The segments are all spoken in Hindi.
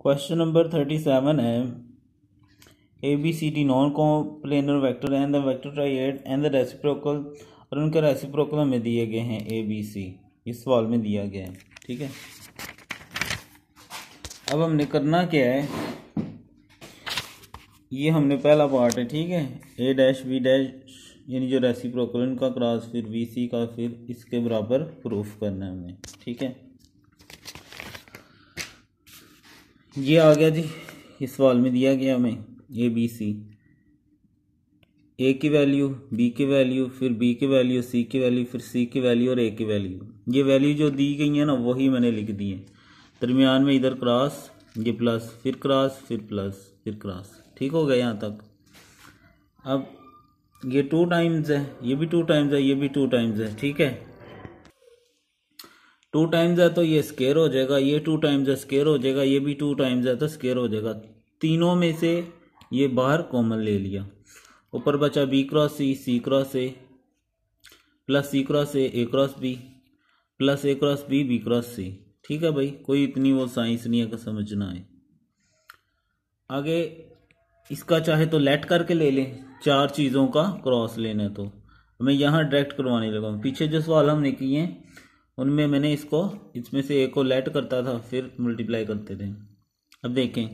क्वेश्चन नंबर 37 है A B C D non coplanar vector and the vector triad and the reciprocal और उनके रेसिप्रोकल हमें दिए गए हैं ए बी सी। इस सवाल में दिया गया है, ठीक है। अब हमने करना क्या है, ये हमने पहला पार्ट है, ठीक है। ए डैश बी डैश यानी जो रेसिप्रोकल उनका क्रॉस फिर बी सी का फिर इसके बराबर प्रूफ करना है हमें, ठीक है। ये आ गया जी, इस सवाल में दिया गया हमें ए बी सी, ए की वैल्यू, बी की वैल्यू, फिर बी की वैल्यू, सी की वैल्यू, फिर सी की वैल्यू और ए की वैल्यू। ये वैल्यू जो दी गई है ना वही मैंने लिख दी है। दरमियान में इधर क्रॉस, ये प्लस, फिर क्रॉस, फिर प्लस, फिर क्रॉस, ठीक हो गया यहाँ तक। अब ये 2 टाइम्स है, ये भी 2 टाइम्स है, ये भी 2 टाइम्स है, ठीक है। 2 टाइम्स है तो ये स्केयर हो जाएगा, ये 2 टाइम्स है स्केयर हो जाएगा, ये भी 2 टाइम्स है तो स्केयर हो जाएगा। तीनों में से ये बाहर कॉमन ले लिया, ऊपर बचा B cross C cross A, plus C cross A cross B, plus A cross B cross C, ठीक है भाई। कोई इतनी वो साइंस नहीं है कि समझना है। आगे इसका चाहे तो लेट करके ले लें, 4 चीज़ों का क्रॉस लेना है तो मैं यहाँ डायरेक्ट करवाने लगा। पीछे जो सवाल हमने किए हैं उनमें मैंने इसमें से एक को लेट करता था फिर मल्टीप्लाई करते थे। अब देखें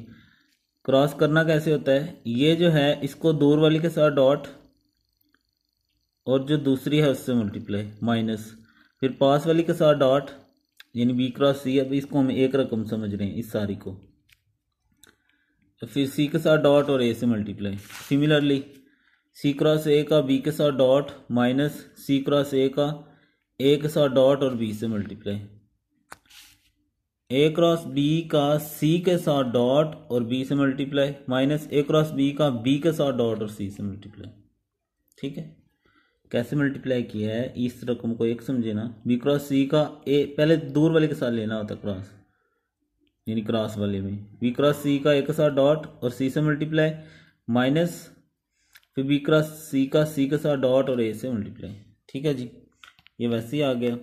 क्रॉस करना कैसे होता है। ये जो है इसको दूर वाली के साथ डॉट और जो दूसरी है उससे मल्टीप्लाई माइनस, फिर पास वाली के साथ डॉट यानी बी क्रॉस सी। अब इसको हम एक रकम समझ रहे हैं इस सारी को, तो फिर सी के साथ डॉट और ए से multiply. Similarly C cross A का बी के साथ dot minus C cross A का ए के साथ डॉट और बी से मल्टीप्लाई, ए क्रॉस बी का सी के साथ डॉट और बी से मल्टीप्लाई माइनस ए क्रॉस बी का बी के साथ डॉट और सी से मल्टीप्लाई, ठीक है। कैसे मल्टीप्लाई किया है इस रकम को एक समझे ना। बी क्रॉस सी का ए पहले दूर वाले के साथ लेना होता क्रॉस यानी क्रॉस वाले में, बी क्रॉस सी का ए के साथ डॉट और सी से मल्टीप्लाई माइनस फिर बी क्रॉस सी का सी के साथ डॉट और ए से मल्टीप्लाई, ठीक है जी। ये वैसे ही आ गया।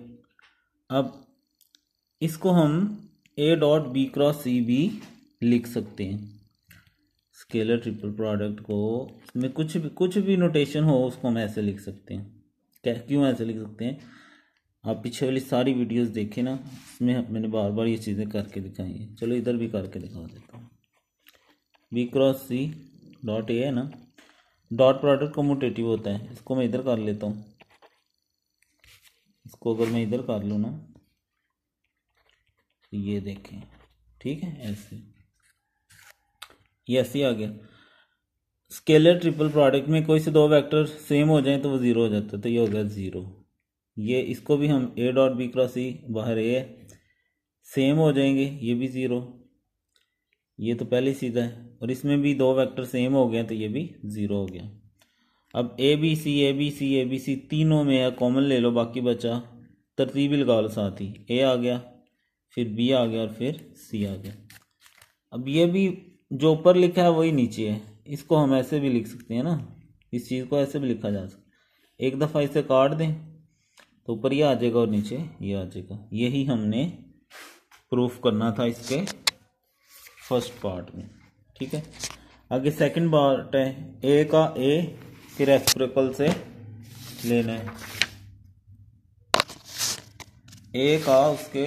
अब इसको हम ए डॉट बी क्रॉस सी भी लिख सकते हैं। स्केलर ट्रिपल प्रोडक्ट को इसमें कुछ भी नोटेशन हो उसको हम ऐसे लिख सकते हैं। क्यों ऐसे लिख सकते हैं, आप पीछे वाली सारी वीडियोस देखें ना, इसमें मैंने बार बार ये चीज़ें करके दिखाई हैं। चलो इधर भी करके दिखा देता हूँ। B cross C dot A है ना, डॉट प्रोडक्ट कम्यूटेटिव होता है। इसको मैं इधर कर लेता हूँ, इसको अगर मैं इधर कर लूँ ना तो ये देखें, ठीक है। ऐसे ये ऐसे आ गया। स्केलर ट्रिपल प्रोडक्ट में कोई से 2 वेक्टर सेम हो जाएं तो वो 0 हो जाता है, तो ये हो गया 0। ये इसको भी हम ए डॉट बी क्रॉस सी, बाहर ए है, सेम हो जाएंगे, ये भी 0, ये तो पहले सीधा है। और इसमें भी 2 वेक्टर सेम हो गए तो ये भी 0 हो गया। अब ए बी सी तीनों में है कॉमन ले लो, बाकी बचा तरतीब ही लगा लो साथ ही। ए आ गया, फिर बी आ गया और फिर सी आ गया। अब ये भी जो ऊपर लिखा है वही नीचे है, इसको हम ऐसे भी लिख सकते हैं ना, इस चीज़ को ऐसे भी लिखा जा सकता है। एक दफ़ा इसे काट दें तो ऊपर ये आ जाएगा और नीचे ये आ जाएगा। यही हमने प्रूफ करना था इसके फर्स्ट पार्ट में, ठीक है। आगे सेकंड पार्ट है ए का ए के रेसिप्रोकल से लेना है, ए का उसके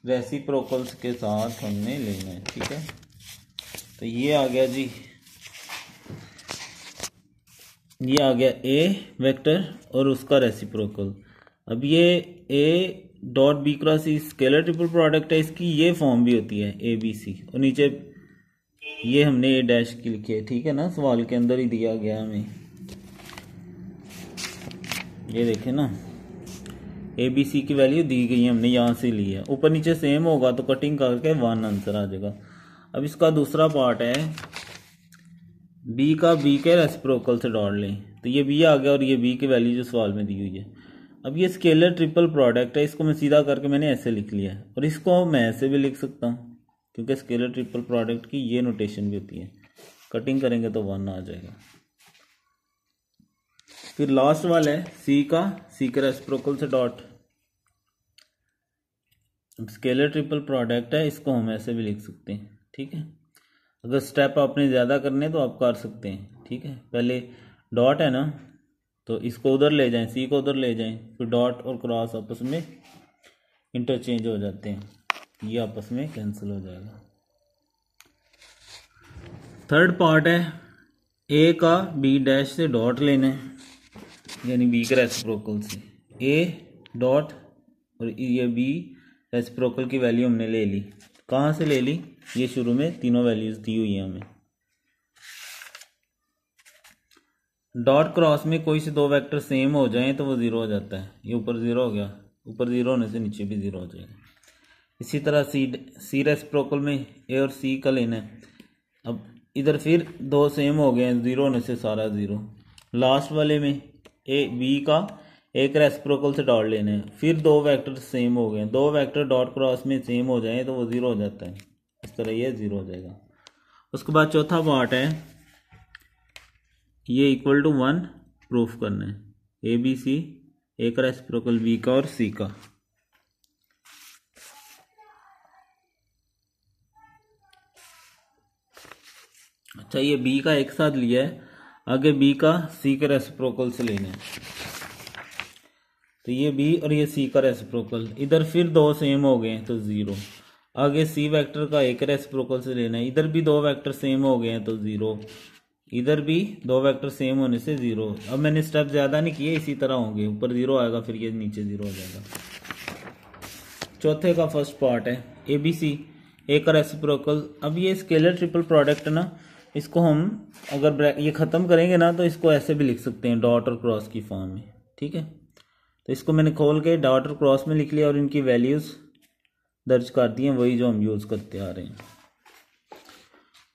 रेसिप्रोकल्स के साथ हमने लेना है, ठीक है। तो ये आ गया जी, ये आ गया ए वेक्टर और उसका रेसिप्रोकल। अब ये A dot B cross C scalar triple product है, इसकी ये फॉर्म भी होती है ए बी सी, और नीचे ये हमने ए डैश की लिखी है, ठीक है ना, सवाल के अंदर ही दिया गया हमें। ये देखें ना, ए बी सी की वैल्यू दी गई है, हमने यहाँ से ली है। ऊपर नीचे सेम होगा तो कटिंग करके 1 आंसर आ जाएगा। अब इसका दूसरा पार्ट है बी का बी के रेसिप्रोकल से डॉट लें, तो ये बी आ गया और ये बी की वैल्यू जो सवाल में दी हुई है। अब ये स्केलर ट्रिपल प्रोडक्ट है, इसको मैं सीधा करके मैंने ऐसे लिख लिया है, और इसको मैं ऐसे भी लिख सकता हूँ क्योंकि स्केलर ट्रिपल प्रोडक्ट की ये नोटेशन भी होती है। कटिंग करेंगे तो 1 आ जाएगा। फिर लास्ट वाला है सी का सी के रेसिप्रोकल से डॉट। स्केलर ट्रिपल प्रोडक्ट है, इसको हम ऐसे भी लिख सकते हैं, ठीक है। अगर स्टेप आपने ज़्यादा करने तो आप कर सकते हैं, ठीक है। पहले डॉट है ना, तो इसको उधर ले जाएं, सी को उधर ले जाएं, फिर डॉट और क्रॉस आपस में इंटरचेंज हो जाते हैं, ये आपस में कैंसिल हो जाएगा। थर्ड पार्ट है, ए का बी डैश से डॉट लेना है, यानी बी का रेसिप्रोकल से ए डॉट और ये बी रेसिप्रोकल की वैल्यू हमने ले ली। कहाँ से ले ली? ये शुरू में तीनों वैल्यूज दी हुई हैं हमें। डॉट क्रॉस में कोई से दो वेक्टर सेम हो जाएं तो वो ज़ीरो हो जाता है। ये ऊपर ज़ीरो हो गया, ऊपर ज़ीरो होने से नीचे भी ज़ीरो हो जाएगा। इसी तरह सी रेसिप्रोकल में ए और सी का लेना है। अब इधर फिर दो सेम हो गए हैं, ज़ीरो होने से सारा ज़ीरो। लास्ट वाले में ए बी का एक रेसिप्रोकल से डॉट लेने हैं, फिर दो वेक्टर सेम हो गए, दो वेक्टर डॉट क्रॉस में सेम हो जाएं तो वो ज़ीरो हो जाता है। इस तरह ये ज़ीरो हो जाएगा। उसके बाद चौथा पार्ट है, ये इक्वल टू 1 प्रूफ करना है, ए बी सी, ए का रेसिप्रोकल बी का और सी का। अच्छा, ये बी का एक साथ लिया है, आगे बी का सी के रेसिप्रोकल से लेना है। तो ये बी और ये सी का रेसिप्रोकल, इधर फिर दो सेम हो गए हैं तो ज़ीरो। आगे सी वेक्टर का एक रेसिप्रोकल से लेना है, इधर भी दो वेक्टर सेम हो गए हैं तो ज़ीरो, इधर भी दो वेक्टर सेम होने से ज़ीरो। अब मैंने स्टेप ज़्यादा नहीं किए, इसी तरह होंगे, ऊपर ज़ीरो आएगा फिर ये नीचे ज़ीरो हो जाएगा। चौथे का फर्स्ट पार्ट है, ए बी सी, ए का रेसिप्रोकल। अब ये स्केलर ट्रिपल प्रोडक्ट ना, इसको हम अगर ये ख़त्म करेंगे ना तो इसको ऐसे भी लिख सकते हैं, डॉट और क्रॉस की फॉर्म में, ठीक है। तो इसको मैंने खोल के डॉट और क्रॉस में लिख लिया और इनकी वैल्यूज़ दर्ज कर दी हैं, वही जो हम यूज़ करते आ रहे हैं।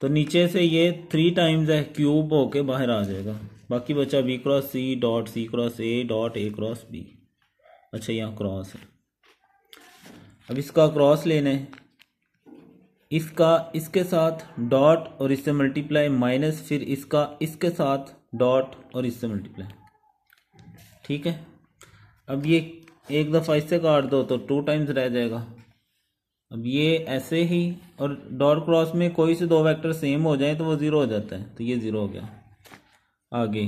तो नीचे से ये 3 टाइम्स है, क्यूब होके बाहर आ जाएगा। बाकी बचा B cross C dot C cross A dot A cross B. अच्छा, यहाँ क्रॉस है। अब इसका क्रॉस लेना है, इसका इसके साथ डॉट और इससे मल्टीप्लाई, माइनस फिर इसका इसके साथ डॉट और इससे मल्टीप्लाई, ठीक है। अब ये एक दफ़ा इससे काट दो तो 2 टाइम्स रह जाएगा। अब ये ऐसे ही, और डॉट क्रॉस में कोई से दो वेक्टर सेम हो जाए तो वो ज़ीरो हो जाता है, तो ये ज़ीरो हो गया। आगे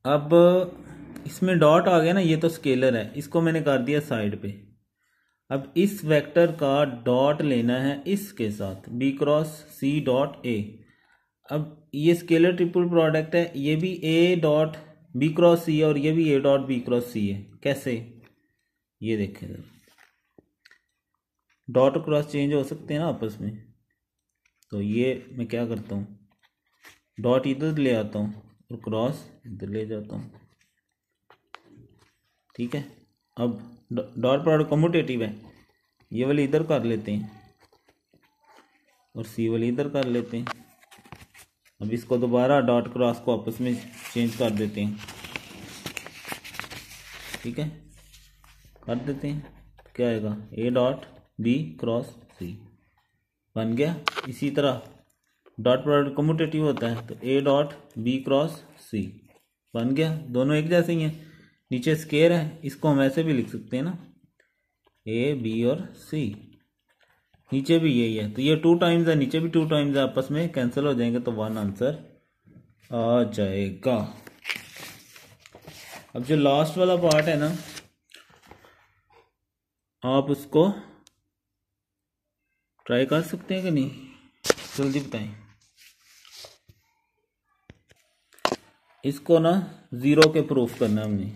अब इसमें डॉट आ गया ना, ये तो स्केलर है, इसको मैंने कर दिया साइड पे। अब इस वेक्टर का डॉट लेना है इसके साथ, B cross C dot A. अब ये स्केलर ट्रिपल प्रोडक्ट है, ये भी A dot B cross C है और ये भी A dot B cross C है। कैसे? ये देखें, डॉट और क्रॉस चेंज हो सकते हैं ना आपस में। तो ये मैं क्या करता हूँ, डॉट इधर ले आता हूँ और क्रॉस इधर ले जाता हूँ, ठीक है। अब डॉट प्रोडक्ट कम्यूटेटिव है, ये वाली इधर कर लेते हैं और सी वाली इधर कर लेते हैं। अब इसको दोबारा डॉट क्रॉस को आपस में चेंज कर देते हैं, ठीक है, कर देते हैं। क्या आएगा? ए डॉट बी क्रॉस सी बन गया। इसी तरह डॉट प्रोडक्ट कम्यूटेटिव होता है, तो ए डॉट बी क्रॉस सी बन गया। दोनों एक जैसे ही हैं, नीचे स्केयर है, इसको हम ऐसे भी लिख सकते हैं ना, ए बी और सी। नीचे भी यही है, तो ये 2 टाइम्स है, नीचे भी 2 टाइम्स है, आपस में कैंसिल हो जाएंगे तो 1 आंसर आ जाएगा। अब जो लास्ट वाला पार्ट है ना, आप उसको ट्राई कर सकते हैं कि नहीं, जल्दी बताएं। इसको ना 0 के प्रूफ करना है हमने,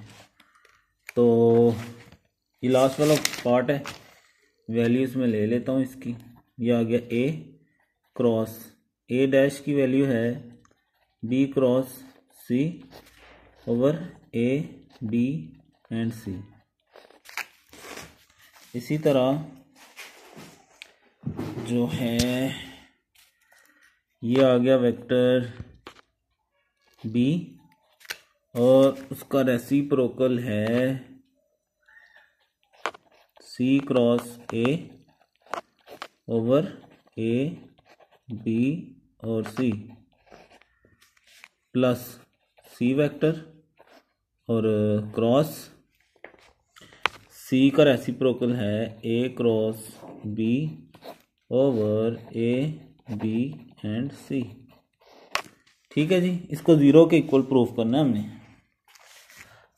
तो ये लास्ट वाला पार्ट है, वैल्यूज में ले लेता हूँ इसकी। ये आ गया ए क्रॉस ए डैश की वैल्यू है B cross C over A B and C. इसी तरह जो है ये आ गया वेक्टर बी और उसका रेसिप्रोकल है C cross A over A B और सी प्लस सी वेक्टर और क्रॉस सी का रेसिप्रोकल है A cross B over A B and C. ठीक है जी, इसको 0 के इक्वल प्रूफ करना है हमने।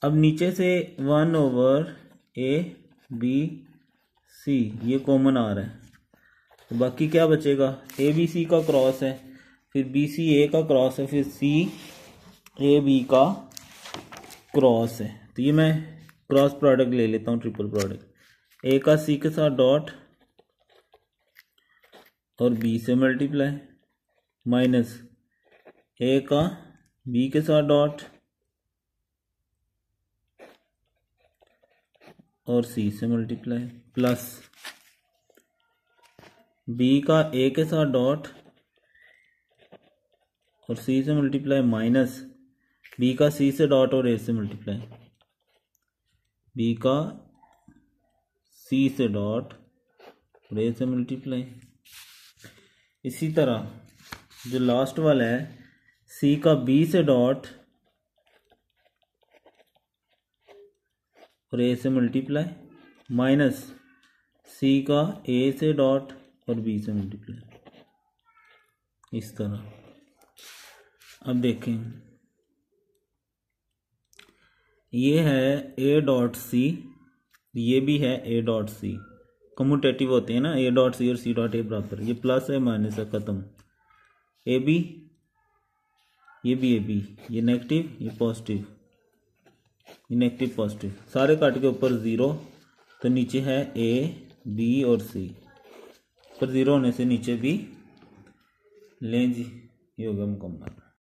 अब नीचे से 1 ओवर ए बी सी ये कॉमन आ रहा है, तो बाकी क्या बचेगा, ए बी सी का क्रॉस है, फिर बी सी ए का क्रॉस है, फिर सी ए बी का क्रॉस है। तो ये मैं क्रॉस प्रोडक्ट ले लेता हूँ, ट्रिपल प्रोडक्ट। ए का सी के साथ डॉट और बी से मल्टीप्लाई, माइनस ए का बी के साथ डॉट और सी से मल्टीप्लाई, प्लस बी का ए के साथ डॉट और सी से मल्टीप्लाई, माइनस बी का सी से डॉट और ए से मल्टीप्लाई, बी का सी से डॉट और ए से मल्टीप्लाई। इसी तरह जो लास्ट वाला है, सी का बी से डॉट और ए से मल्टीप्लाई, माइनस सी का ए से डॉट और बी से मल्टीप्लाई, इस तरह। अब देखें, ये है ए डॉट सी, ये भी है ए डॉट सी, कम्यूटेटिव होते हैं ना, ए डॉट सी और सी डॉट ए बराबर, ये प्लस है माइनस है, खत्म। ए बी, ये भी ए बी, ये नेगेटिव ये पॉजिटिव, ये नेगेटिव पॉजिटिव, सारे काट के ऊपर 0, तो नीचे है ए बी और सी, पर 0 होने से नीचे भी लें जी, ये होगा मुकम्मल।